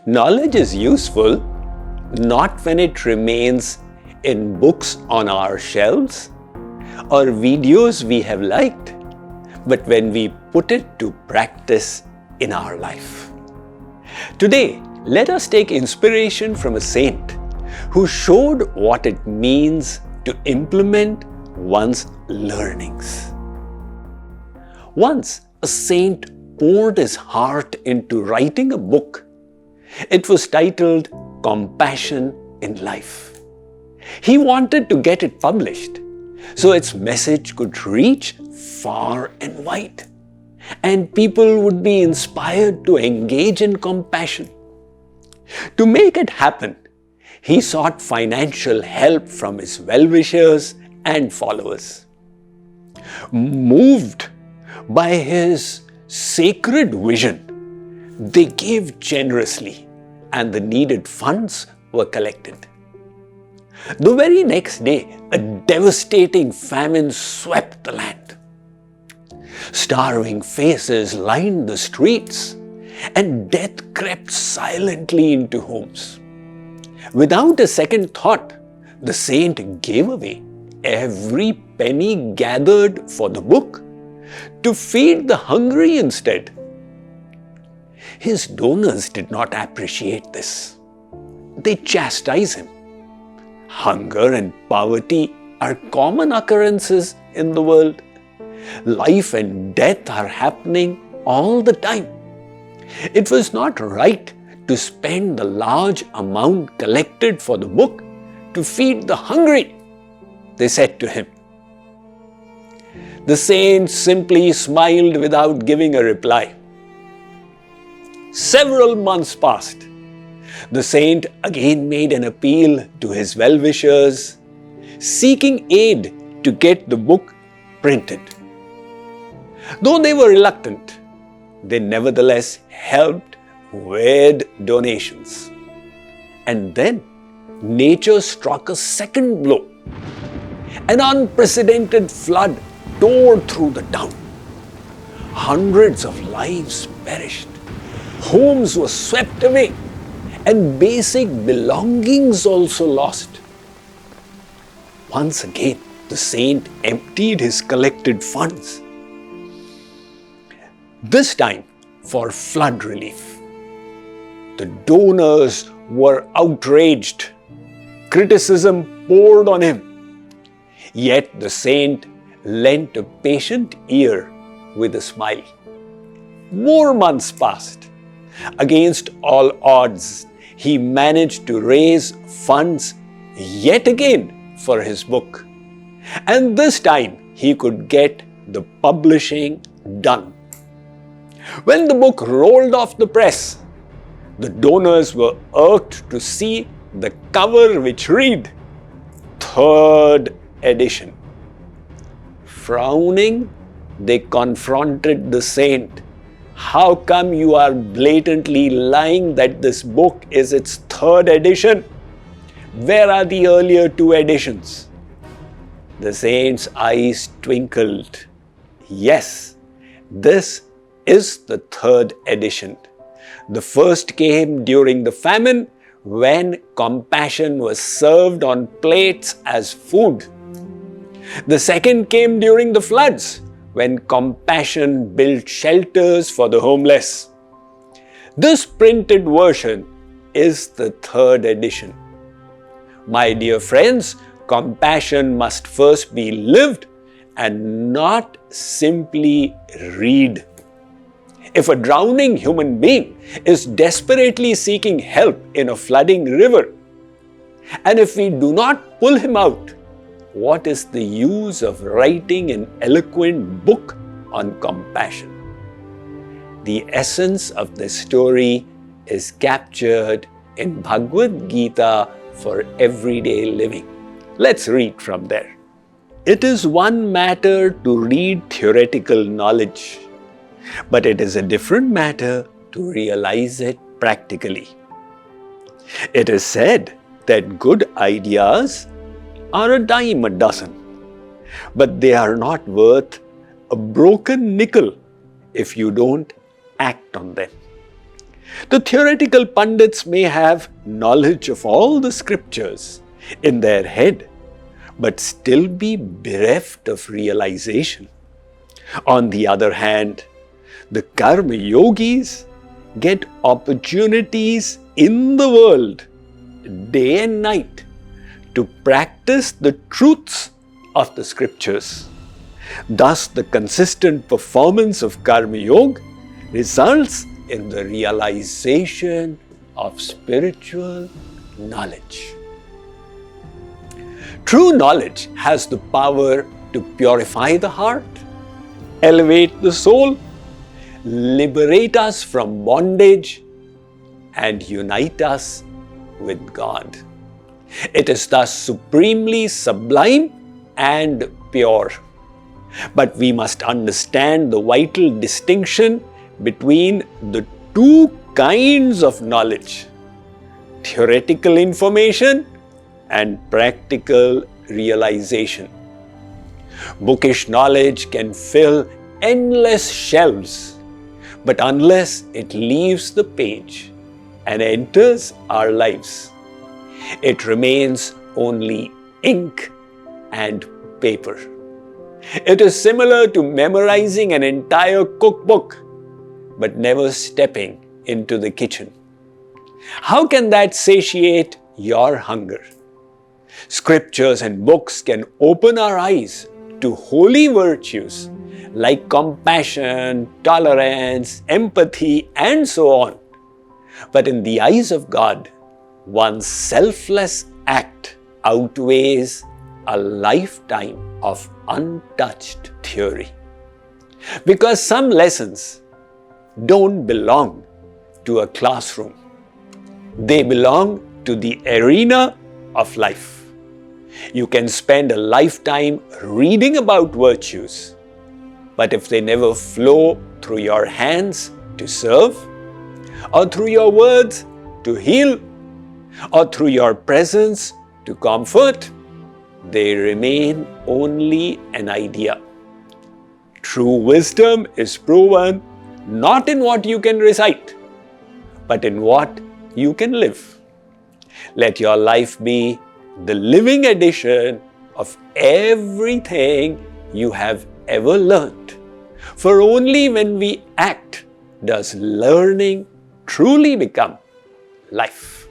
Knowledge is useful not when it remains in books on our shelves or videos we have liked, but when we put it to practice in our life. Today, let us take inspiration from a saint who showed what it means to implement one's learnings. Once, a saint poured his heart into writing a book. It was titled Compassion in Life. He wanted to get it published so its message could reach far and wide, and people would be inspired to engage in compassion. To make it happen, he sought financial help from his well-wishers and followers. Moved by his sacred vision, they gave generously and the needed funds were collected. The very next day, a devastating famine swept the land. Starving faces lined the streets and death crept silently into homes. Without a second thought, the saint gave away every penny gathered for the book to feed the hungry instead. His donors did not appreciate this. They chastised him. Hunger and poverty are common occurrences in the world. Life and death are happening all the time. It was not right to spend the large amount collected for the book to feed the hungry, they said to him. The saint simply smiled without giving a reply. Several months passed. The saint again made an appeal to his well-wishers, seeking aid to get the book printed. Though they were reluctant, they nevertheless helped with donations. And then nature struck a second blow. An unprecedented flood tore through the town. Hundreds of lives perished. Homes were swept away and basic belongings also lost. Once again, the saint emptied his collected funds. This time for flood relief. The donors were outraged. Criticism poured on him. Yet the saint lent a patient ear with a smile. More months passed. Against all odds, he managed to raise funds yet again for his book. And this time he could get the publishing done. When the book rolled off the press, the donors were irked to see the cover which read, "Third edition." Frowning, they confronted the saint. How come you are blatantly lying that this book is its third edition? Where are the earlier two editions? The saint's eyes twinkled. Yes, this is the third edition. The first came during the famine when compassion was served on plates as food. The second came during the floods when compassion built shelters for the homeless. This printed version is the third edition. My dear friends, compassion must first be lived and not simply read. If a drowning human being is desperately seeking help in a flooding river, and if we do not pull him out, what is the use of writing an eloquent book on compassion? The essence of this story is captured in Bhagavad Gita for everyday living. Let's read from there. It is one matter to read theoretical knowledge, but it is a different matter to realize it practically. It is said that good ideas are a dime a dozen, but they are not worth a broken nickel if you don't act on them. The theoretical pundits may have knowledge of all the scriptures in their head, but still be bereft of realization. On the other hand, the karma yogis get opportunities in the world, day and night, to practice the truths of the scriptures. Thus, the consistent performance of karma yoga results in the realization of spiritual knowledge. True knowledge has the power to purify the heart, elevate the soul, liberate us from bondage, and unite us with God. It is thus supremely sublime and pure. But we must understand the vital distinction between the two kinds of knowledge: theoretical information and practical realization. Bookish knowledge can fill endless shelves, but unless it leaves the page and enters our lives, it remains only ink and paper. It is similar to memorizing an entire cookbook, but never stepping into the kitchen. How can that satiate your hunger? Scriptures and books can open our eyes to holy virtues like compassion, tolerance, empathy, and so on. But in the eyes of God, one's selfless act outweighs a lifetime of untouched theory. Because some lessons don't belong to a classroom. They belong to the arena of life. You can spend a lifetime reading about virtues, but if they never flow through your hands to serve, or through your words to heal, or through your presence to comfort, they remain only an idea. True wisdom is proven not in what you can recite, but in what you can live. Let your life be the living edition of everything you have ever learned. For only when we act does learning truly become life.